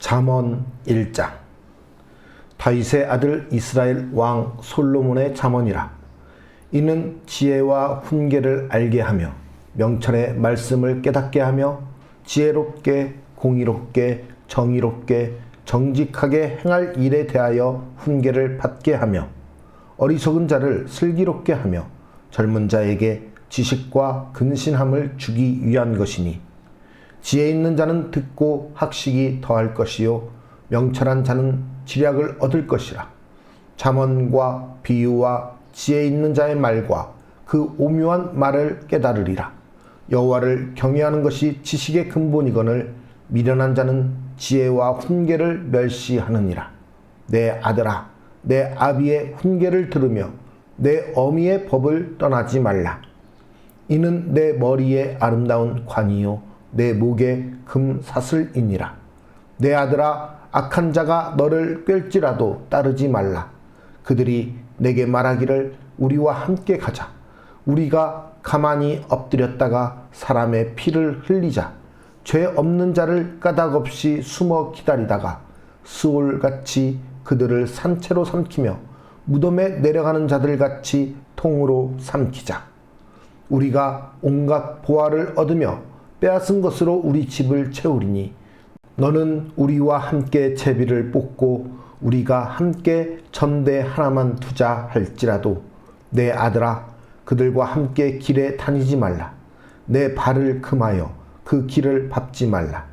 잠언 1장. 다윗의 아들 이스라엘 왕 솔로몬의 잠언이라. 이는 지혜와 훈계를 알게 하며 명철의 말씀을 깨닫게 하며 지혜롭게 공의롭게 정의롭게 정직하게 행할 일에 대하여 훈계를 받게 하며 어리석은 자를 슬기롭게 하며 젊은 자에게 지식과 근신함을 주기 위한 것이니, 지혜 있는 자는 듣고 학식이 더할 것이요 명철한 자는 지략을 얻을 것이라. 잠언과 비유와 지혜 있는 자의 말과 그 오묘한 말을 깨달으리라. 여호와를 경외하는 것이 지식의 근본이거늘 미련한 자는 지혜와 훈계를 멸시하느니라. 내 아들아, 내 아비의 훈계를 들으며 내 어미의 법을 떠나지 말라. 이는 내 머리에 아름다운 관이요 내 목에 금사슬이니라. 내 아들아, 악한 자가 너를 꿰을지라도 따르지 말라. 그들이 내게 말하기를 우리와 함께 가자. 우리가 가만히 엎드렸다가 사람의 피를 흘리자. 죄 없는 자를 까닭없이 숨어 기다리다가 스올같이 그들을 산채로 삼키며 무덤에 내려가는 자들같이 통으로 삼키자. 우리가 온갖 보화를 얻으며 빼앗은 것으로 우리 집을 채우리니, 너는 우리와 함께 제비를 뽑고 우리가 함께 전대 하나만 두자 할지라도 내 아들아, 그들과 함께 길에 다니지 말라. 내 발을 금하여 그 길을 밟지 말라.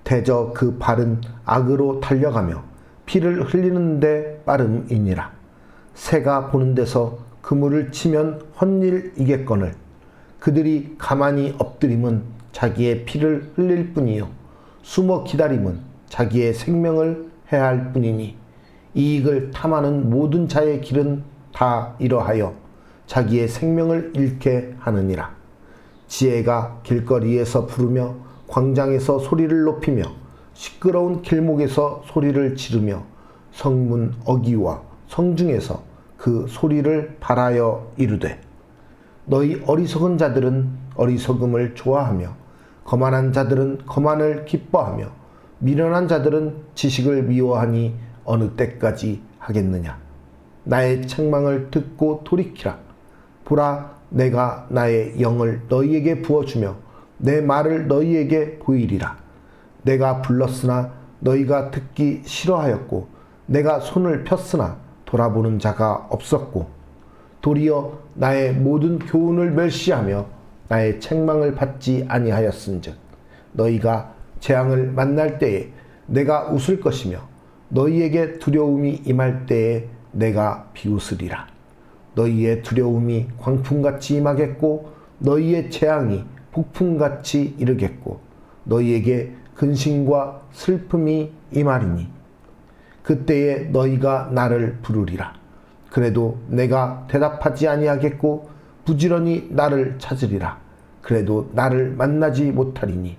대저 그 발은 악으로 달려가며 피를 흘리는데 빠름이니라. 새가 보는 데서 그물을 치면 헛일이겠거늘 그들이 가만히 엎드림은 자기의 피를 흘릴 뿐이요 숨어 기다림은 자기의 생명을 해할 뿐이니, 이익을 탐하는 모든 자의 길은 다 이러하여 자기의 생명을 잃게 하느니라. 지혜가 길거리에서 부르며 광장에서 소리를 높이며 시끄러운 길목에서 소리를 지르며 성문 어귀와 성중에서 그 소리를 발하여 이르되, 너희 어리석은 자들은 어리석음을 좋아하며 거만한 자들은 거만을 기뻐하며 미련한 자들은 지식을 미워하니 어느 때까지 하겠느냐. 나의 책망을 듣고 돌이키라. 보라, 내가 나의 영을 너희에게 부어주며 내 말을 너희에게 보이리라. 내가 불렀으나 너희가 듣기 싫어하였고 내가 손을 폈으나 돌아보는 자가 없었고, 도리어 나의 모든 교훈을 멸시하며 나의 책망을 받지 아니하였은즉 너희가 재앙을 만날 때에 내가 웃을 것이며 너희에게 두려움이 임할 때에 내가 비웃으리라. 너희의 두려움이 광풍같이 임하겠고 너희의 재앙이 폭풍같이 이르겠고 너희에게 근심과 슬픔이 임하리니, 그때에 너희가 나를 부르리라. 그래도 내가 대답하지 아니하겠고 부지런히 나를 찾으리라. 그래도 나를 만나지 못하리니,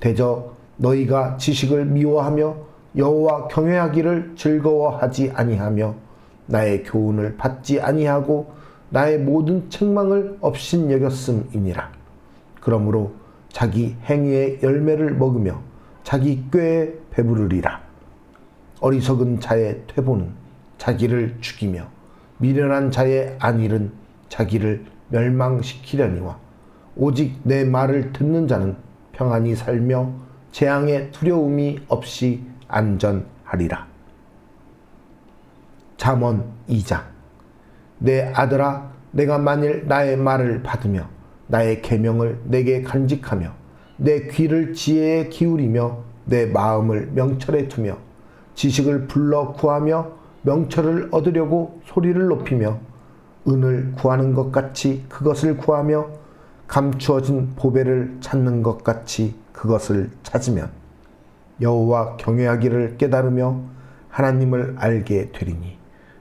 대저 너희가 지식을 미워하며 여호와 경외하기를 즐거워하지 아니하며 나의 교훈을 받지 아니하고 나의 모든 책망을 업신여겼음이니라. 그러므로 자기 행위의 열매를 먹으며 자기 꾀에 배부르리라. 어리석은 자의 퇴보는 자기를 죽이며 미련한 자의 안일은 자기를 멸망시키려니와, 오직 내 말을 듣는 자는 평안히 살며 재앙의 두려움이 없이 안전하리라. 잠언 2장. 내 아들아, 내가 만일 나의 말을 받으며 나의 계명을 내게 간직하며 내 귀를 지혜에 기울이며 내 마음을 명철에 두며 지식을 불러 구하며 명철을 얻으려고 소리를 높이며 은을 구하는 것 같이 그것을 구하며 감추어진 보배를 찾는 것 같이 그것을 찾으면 여호와 경외하기를 깨달으며 하나님을 알게 되리니,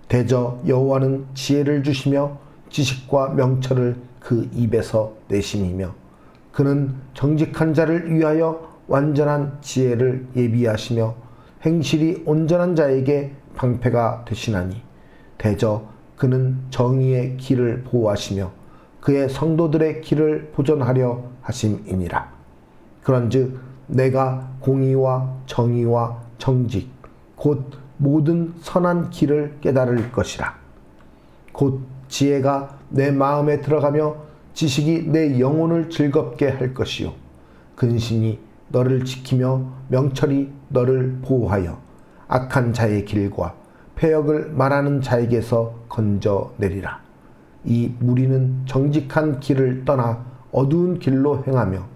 대저 여호와는 지혜를 주시며 지식과 명철을 그 입에서 내심이며 그는 정직한 자를 위하여 완전한 지혜를 예비하시며 행실이 온전한 자에게 방패가 되시나니, 대저 그는 정의의 길을 보호하시며 그의 성도들의 길을 보존하려 하심이니라. 그런즉 내가 공의와 정의와 정직 곧 모든 선한 길을 깨달을 것이라. 곧 지혜가 내 마음에 들어가며 지식이 내 영혼을 즐겁게 할 것이요 근신이 너를 지키며 명철이 너를 보호하여 악한 자의 길과 패역을 말하는 자에게서 건져내리라. 이 무리는 정직한 길을 떠나 어두운 길로 행하며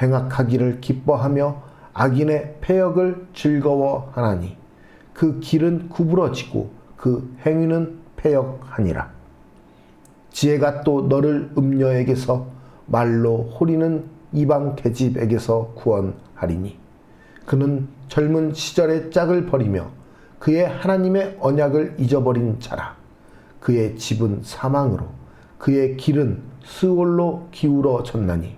행악하기를 기뻐하며 악인의 패역을 즐거워하나니 그 길은 구부러지고 그 행위는 패역하니라. 지혜가 또 너를 음녀에게서 말로 호리는 이방 계집에게서 구원하리니 그는 젊은 시절의 짝을 버리며 그의 하나님의 언약을 잊어버린 자라. 그의 집은 사망으로 그의 길은 스올로 기울어졌나니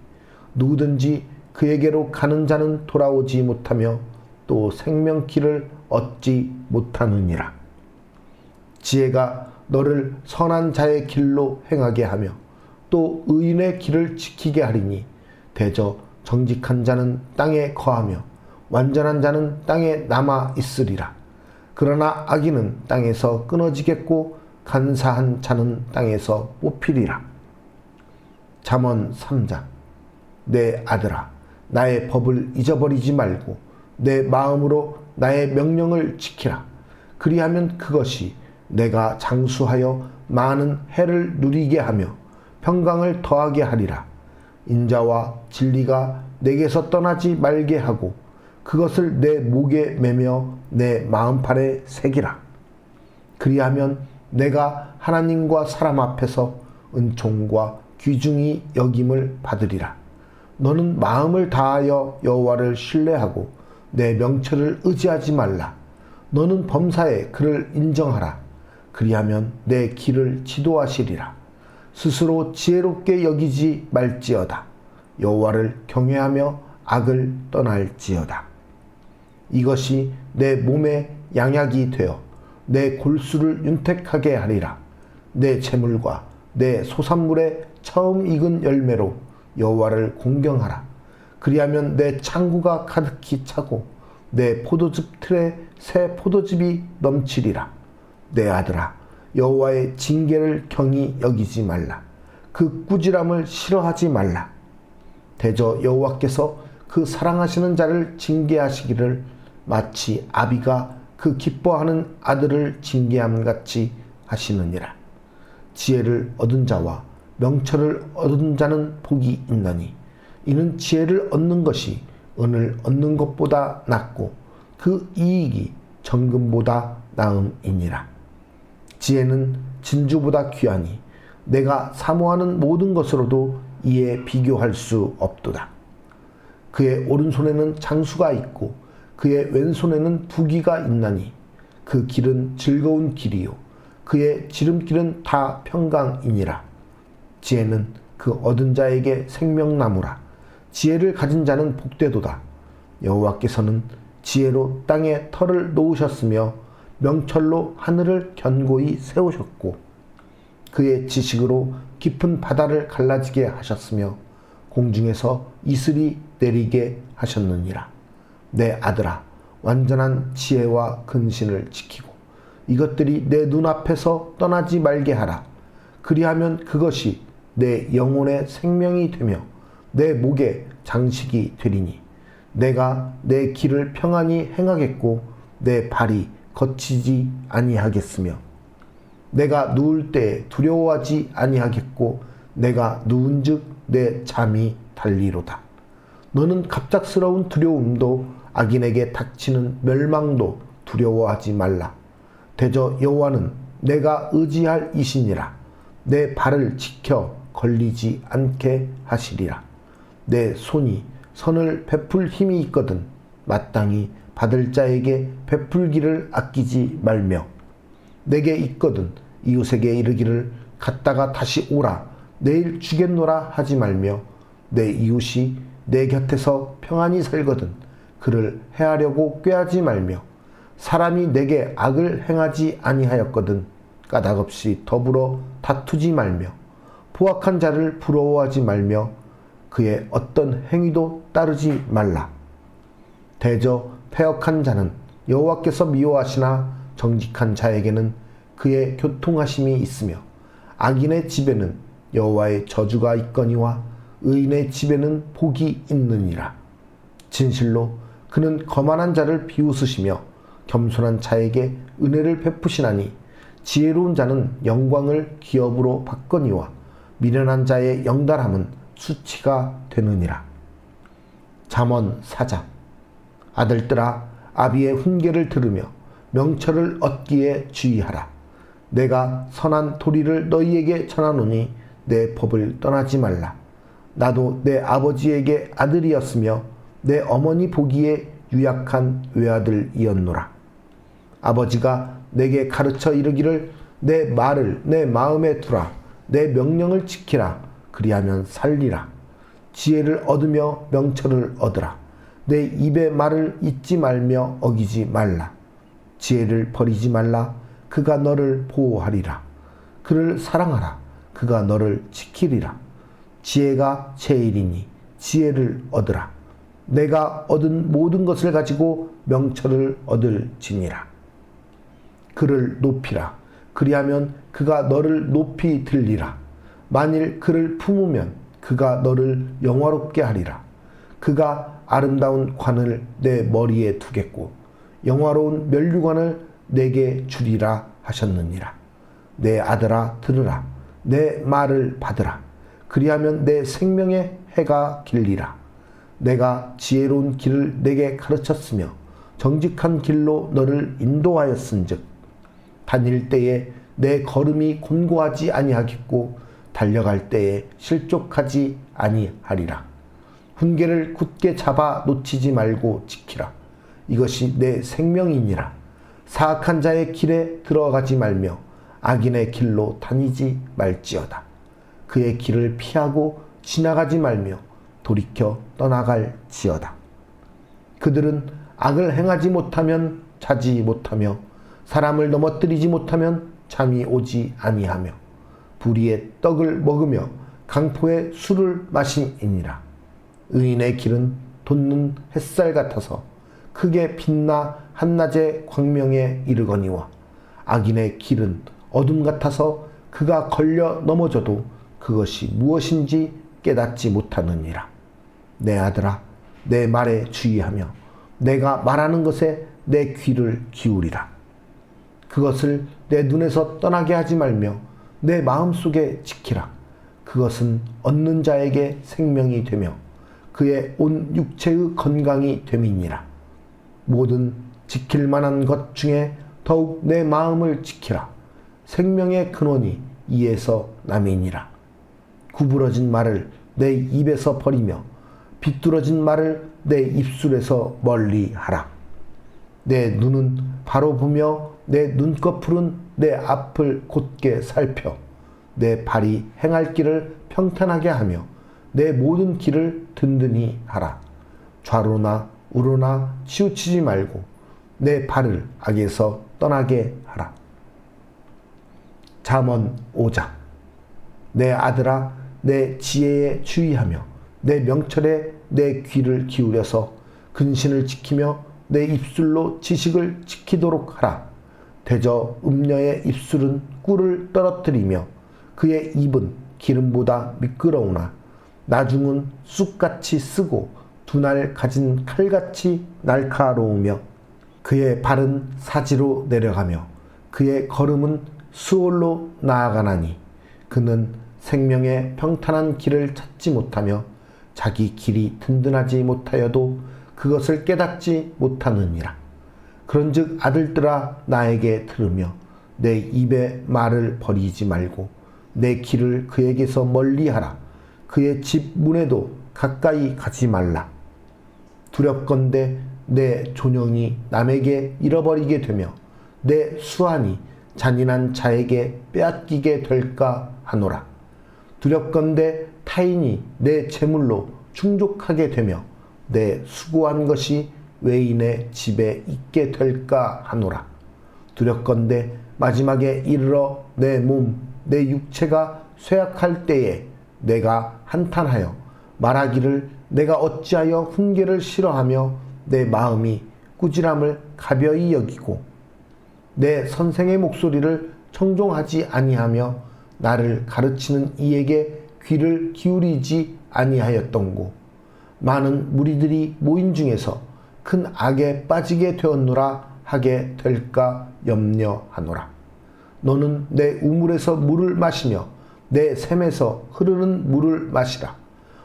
누구든지 그에게로 가는 자는 돌아오지 못하며 또 생명길을 얻지 못하느니라. 지혜가 너를 선한 자의 길로 행하게 하며 또 의인의 길을 지키게 하리니 대저 정직한 자는 땅에 거하며 완전한 자는 땅에 남아 있으리라. 그러나 악인은 땅에서 끊어지겠고 간사한 자는 땅에서 뽑히리라. 잠언 3장. 내 아들아, 나의 법을 잊어버리지 말고 내 마음으로 나의 명령을 지키라. 그리하면 그것이 내가 장수하여 많은 해를 누리게 하며 평강을 더하게 하리라. 인자와 진리가 내게서 떠나지 말게 하고 그것을 내 목에 매며 내 마음팔에 새기라. 그리하면 내가 하나님과 사람 앞에서 은총과 귀중히 여김을 받으리라. 너는 마음을 다하여 여호와를 신뢰하고 내 명철을 의지하지 말라. 너는 범사에 그를 인정하라. 그리하면 내 길을 지도하시리라. 스스로 지혜롭게 여기지 말지어다. 여호와를 경외하며 악을 떠날지어다. 이것이 내 몸에 양약이 되어 내 골수를 윤택하게 하리라. 내 재물과 내 소산물의 처음 익은 열매로 여호와를 공경하라. 그리하면 내 창구가 가득히 차고 내 포도즙 틀에 새 포도즙이 넘치리라. 내 아들아, 여호와의 징계를 경히 여기지 말라. 그 꾸지람을 싫어하지 말라. 대저 여호와께서 그 사랑하시는 자를 징계하시기를 마치 아비가 그 기뻐하는 아들을 징계함 같이 하시느니라. 지혜를 얻은 자와 명철을 얻은 자는 복이 있나니 이는 지혜를 얻는 것이 은을 얻는 것보다 낫고 그 이익이 정금보다 나음이니라. 지혜는 진주보다 귀하니 내가 사모하는 모든 것으로도 이에 비교할 수 없도다. 그의 오른손에는 장수가 있고 그의 왼손에는 부귀가 있나니 그 길은 즐거운 길이요 그의 지름길은 다 평강이니라. 지혜는 그 얻은 자에게 생명나무라. 지혜를 가진 자는 복되도다. 여호와께서는 지혜로 땅에 터를 놓으셨으며 명철로 하늘을 견고히 세우셨고 그의 지식으로 깊은 바다를 갈라지게 하셨으며 공중에서 이슬이 내리게 하셨느니라. 내 아들아, 완전한 지혜와 근신을 지키고 이것들이 내 눈앞에서 떠나지 말게 하라. 그리하면 그것이 내 영혼의 생명이 되며 내 목의 장식이 되리니 내가 내 길을 평안히 행하겠고 내 발이 거치지 아니하겠으며 내가 누울 때 두려워하지 아니하겠고 내가 누운즉 내 잠이 달리로다. 너는 갑작스러운 두려움도 악인에게 닥치는 멸망도 두려워하지 말라. 대저 여호와는 내가 의지할 이시니라. 내 발을 지켜 걸리지 않게 하시리라. 내 손이 선을 베풀 힘이 있거든 마땅히 받을 자에게 베풀기를 아끼지 말며 내게 있거든 이웃에게 이르기를 갔다가 다시 오라 내일 주겠노라 하지 말며 내 이웃이 내 곁에서 평안히 살거든 그를 해하려고 꾀하지 말며 사람이 내게 악을 행하지 아니하였거든 까닭없이 더불어 다투지 말며 포악한 자를 부러워하지 말며 그의 어떤 행위도 따르지 말라. 대저 패역한 자는 여호와께서 미워하시나 정직한 자에게는 그의 교통하심이 있으며 악인의 집에는 여호와의 저주가 있거니와 의인의 집에는 복이 있느니라. 진실로 그는 거만한 자를 비웃으시며 겸손한 자에게 은혜를 베푸시나니 지혜로운 자는 영광을 기업으로 받거니와 미련한 자의 영달함은 수치가 되느니라. 잠언 4장. 아들들아, 아비의 훈계를 들으며 명철을 얻기에 주의하라. 내가 선한 도리를 너희에게 전하노니 내 법을 떠나지 말라. 나도 내 아버지에게 아들이었으며 내 어머니 보기에 유약한 외아들이었노라. 아버지가 내게 가르쳐 이르기를 내 말을 내 마음에 두라. 내 명령을 지키라. 그리하면 살리라. 지혜를 얻으며 명철을 얻으라. 내 입의 말을 잊지 말며 어기지 말라. 지혜를 버리지 말라. 그가 너를 보호하리라. 그를 사랑하라. 그가 너를 지키리라. 지혜가 제일이니 지혜를 얻으라. 내가 얻은 모든 것을 가지고 명철을 얻을지니라. 그를 높이라. 그리하면 그가 너를 높이 들리라. 만일 그를 품으면 그가 너를 영화롭게 하리라. 그가 아름다운 관을 내 머리에 두겠고 영화로운 면류관을 내게 주리라 하셨느니라. 내 아들아, 들으라. 내 말을 받으라. 그리하면 내 생명의 해가 길리라. 내가 지혜로운 길을 내게 가르쳤으며 정직한 길로 너를 인도하였은즉 다닐 때에 내 걸음이 곤고하지 아니하겠고 달려갈 때에 실족하지 아니하리라. 훈계를 굳게 잡아 놓치지 말고 지키라. 이것이 내 생명이니라. 사악한 자의 길에 들어가지 말며 악인의 길로 다니지 말지어다. 그의 길을 피하고 지나가지 말며 돌이켜 떠나갈지어다. 그들은 악을 행하지 못하면 자지 못하며 사람을 넘어뜨리지 못하면 잠이 오지 아니하며 불의의 떡을 먹으며 강포의 술을 마심이니라. 의인의 길은 돋는 햇살 같아서 크게 빛나 한낮의 광명에 이르거니와 악인의 길은 어둠 같아서 그가 걸려 넘어져도 그것이 무엇인지 깨닫지 못하느니라. 내 아들아, 내 말에 주의하며 내가 말하는 것에 내 귀를 기울이라. 그것을 내 눈에서 떠나게 하지 말며 내 마음속에 지키라. 그것은 얻는 자에게 생명이 되며 그의 온 육체의 건강이 됨이니라. 모든 지킬 만한 것 중에 더욱 내 마음을 지키라. 생명의 근원이 이에서 남이니라. 구부러진 말을 내 입에서 버리며 비뚤어진 말을 내 입술에서 멀리하라. 내 눈은 바로 보며 내 눈꺼풀은 내 앞을 곧게 살펴 내 발이 행할 길을 평탄하게 하며 내 모든 길을 든든히 하라. 좌로나 우로나 치우치지 말고 내 발을 악에서 떠나게 하라. 잠언 5장. 내 아들아, 내 지혜에 주의하며 내 명철에 내 귀를 기울여서 근신을 지키며 내 입술로 지식을 지키도록 하라. 대저 음녀의 입술은 꿀을 떨어뜨리며 그의 입은 기름보다 미끄러우나 나중은 쑥같이 쓰고 두날 가진 칼같이 날카로우며 그의 발은 사지로 내려가며 그의 걸음은 수월로 나아가나니 그는 생명의 평탄한 길을 찾지 못하며 자기 길이 든든하지 못하여도 그것을 깨닫지 못하느니라. 그런즉 아들들아, 나에게 들으며 내 입의 말을 버리지 말고 내 길을 그에게서 멀리하라. 그의 집 문에도 가까이 가지 말라. 두렵건대 내 존영이 남에게 잃어버리게 되며 내 수완이 잔인한 자에게 빼앗기게 될까 하노라. 두렵건대 타인이 내 재물로 충족하게 되며 내 수고한 것이 외인의 집에 있게 될까 하노라. 두렵건대 마지막에 이르러 내 몸, 내 육체가 쇠약할 때에 내가 한탄하여 말하기를 내가 어찌하여 훈계를 싫어하며 내 마음이 꾸지람을 가벼이 여기고 내 선생의 목소리를 청종하지 아니하며 나를 가르치는 이에게 귀를 기울이지 아니하였던고 많은 무리들이 모인 중에서 큰 악에 빠지게 되었노라 하게 될까 염려하노라. 너는 내 우물에서 물을 마시며 내 샘에서 흐르는 물을 마시라.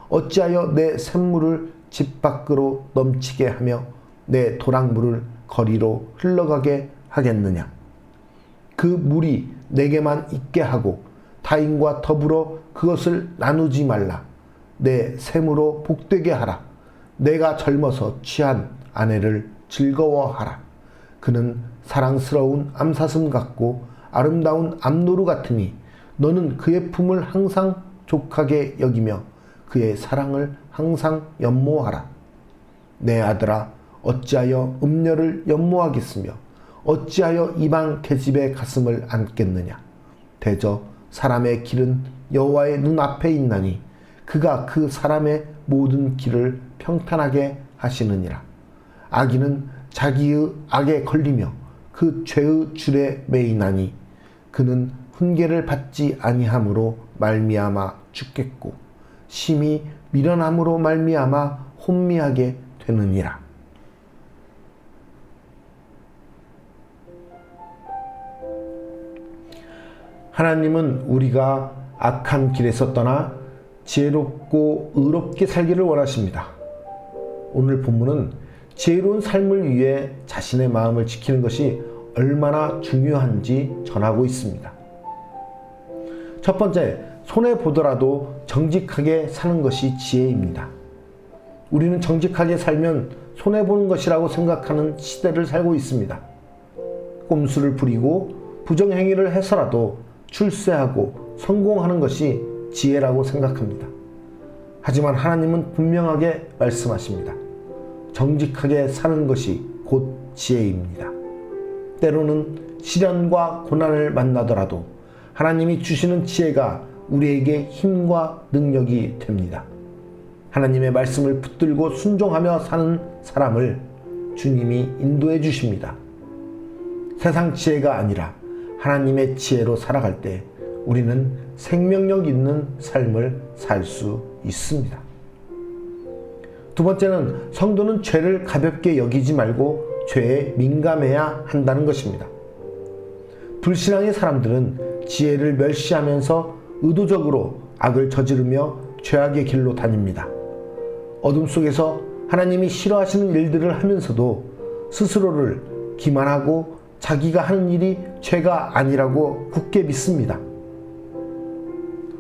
어찌하여 내 샘물을 집 밖으로 넘치게 하며 내 도랑물을 거리로 흘러가게 하겠느냐. 그 물이 내게만 있게 하고 타인과 더불어 그것을 나누지 말라. 내 샘으로 복되게 하라. 내가 젊어서 취한 아내를 즐거워하라. 그는 사랑스러운 암사슴 같고 아름다운 암노루 같으니 너는 그의 품을 항상 족하게 여기며 그의 사랑을 항상 연모하라. 내 아들아, 어찌하여 음녀를 연모하겠으며 어찌하여 이방 계집의 가슴을 안겠느냐. 대저 사람의 길은 여호와의 눈앞에 있나니 그가 그 사람의 모든 길을 평탄하게 하시느니라. 악인은 자기의 악에 걸리며 그 죄의 줄에 매이나니 그는 훈계를 받지 아니함으로 말미암아 죽겠고 심히 미련함으로 말미암아 혼미하게 되느니라. 하나님은 우리가 악한 길에서 떠나 지혜롭고 의롭게 살기를 원하십니다. 오늘 본문은 지혜로운 삶을 위해 자신의 마음을 지키는 것이 얼마나 중요한지 전하고 있습니다. 첫 번째, 손해보더라도 정직하게 사는 것이 지혜입니다. 우리는 정직하게 살면 손해보는 것이라고 생각하는 시대를 살고 있습니다. 꼼수를 부리고 부정행위를 해서라도 출세하고 성공하는 것이 지혜라고 생각합니다. 하지만 하나님은 분명하게 말씀하십니다. 정직하게 사는 것이 곧 지혜입니다. 때로는 시련과 고난을 만나더라도 하나님이 주시는 지혜가 우리에게 힘과 능력이 됩니다. 하나님의 말씀을 붙들고 순종하며 사는 사람을 주님이 인도해 주십니다. 세상 지혜가 아니라 하나님의 지혜로 살아갈 때 우리는 생명력 있는 삶을 살 수 있습니다. 두 번째는 성도는 죄를 가볍게 여기지 말고 죄에 민감해야 한다는 것입니다. 불신앙의 사람들은 지혜를 멸시하면서 의도적으로 악을 저지르며 죄악의 길로 다닙니다. 어둠 속에서 하나님이 싫어하시는 일들을 하면서도 스스로를 기만하고 자기가 하는 일이 죄가 아니라고 굳게 믿습니다.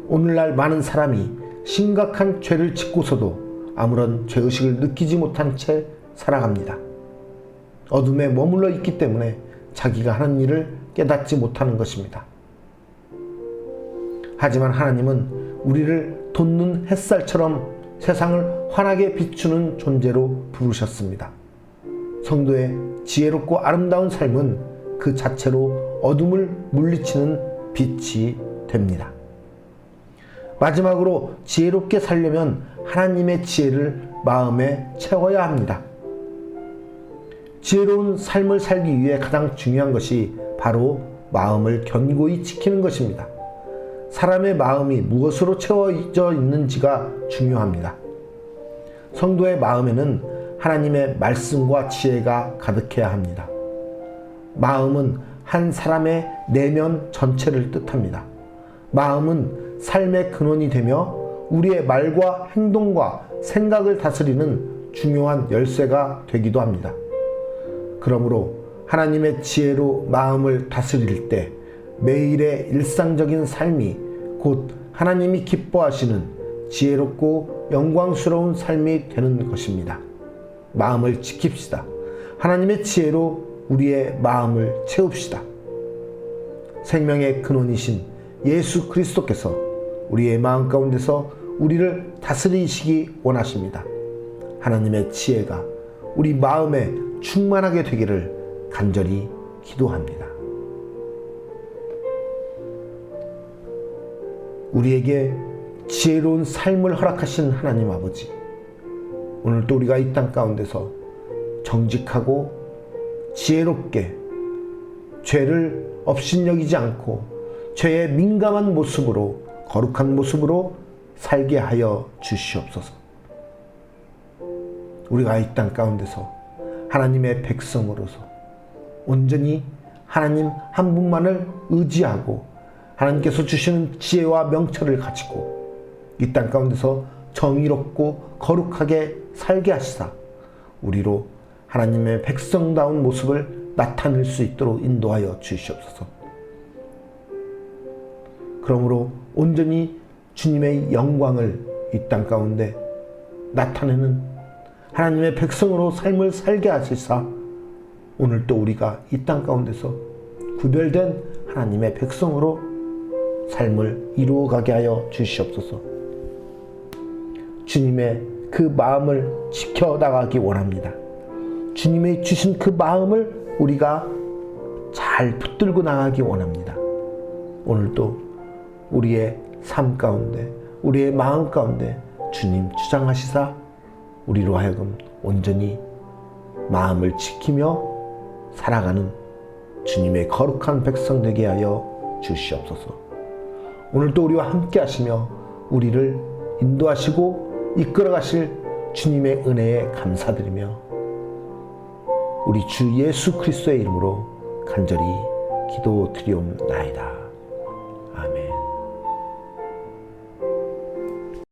오늘날 많은 사람이 심각한 죄를 짓고서도 아무런 죄의식을 느끼지 못한 채 살아갑니다. 어둠에 머물러 있기 때문에 자기가 하는 일을 깨닫지 못하는 것입니다. 하지만 하나님은 우리를 돋는 햇살처럼 세상을 환하게 비추는 존재로 부르셨습니다. 성도의 지혜롭고 아름다운 삶은 그 자체로 어둠을 물리치는 빛이 됩니다. 마지막으로 지혜롭게 살려면 하나님의 지혜를 마음에 채워야 합니다. 지혜로운 삶을 살기 위해 가장 중요한 것이 바로 마음을 견고히 지키는 것입니다. 사람의 마음이 무엇으로 채워져 있는지가 중요합니다. 성도의 마음에는 하나님의 말씀과 지혜가 가득해야 합니다. 마음은 한 사람의 내면 전체를 뜻합니다. 마음은 삶의 근원이 되며 우리의 말과 행동과 생각을 다스리는 중요한 열쇠가 되기도 합니다. 그러므로 하나님의 지혜로 마음을 다스릴 때 매일의 일상적인 삶이 곧 하나님이 기뻐하시는 지혜롭고 영광스러운 삶이 되는 것입니다. 마음을 지킵시다. 하나님의 지혜로 우리의 마음을 채웁시다. 생명의 근원이신 예수 그리스도께서 우리의 마음 가운데서 우리를 다스리시기 원하십니다. 하나님의 지혜가 우리 마음에 충만하게 되기를 간절히 기도합니다. 우리에게 지혜로운 삶을 허락하신 하나님 아버지, 오늘도 우리가 이 땅 가운데서 정직하고 지혜롭게 죄를 업신여기지 않고 죄에 민감한 모습으로 거룩한 모습으로 살게 하여 주시옵소서. 우리가 이 땅 가운데서 하나님의 백성으로서 온전히 하나님 한 분만을 의지하고 하나님께서 주시는 지혜와 명철을 가지고 이 땅 가운데서 정의롭고 거룩하게 살게 하시사 우리로 하나님의 백성다운 모습을 나타낼 수 있도록 인도하여 주시옵소서. 그러므로 온전히 주님의 영광을 이 땅 가운데 나타내는 하나님의 백성으로 삶을 살게 하시사 오늘 또 우리가 이 땅 가운데서 구별된 하나님의 백성으로 삶을 이루어가게 하여 주시옵소서. 주님의 그 마음을 지켜나가기 원합니다. 주님의 주신 그 마음을 우리가 잘 붙들고 나가기 원합니다. 오늘도 우리의 삶 가운데 우리의 마음 가운데 주님 주장하시사 우리로 하여금 온전히 마음을 지키며 살아가는 주님의 거룩한 백성 되게 하여 주시옵소서. 오늘도 우리와 함께 하시며 우리를 인도하시고 이끌어 가실 주님의 은혜에 감사드리며 우리 주 예수 그리스도의 이름으로 간절히 기도드리옵나이다. 아멘.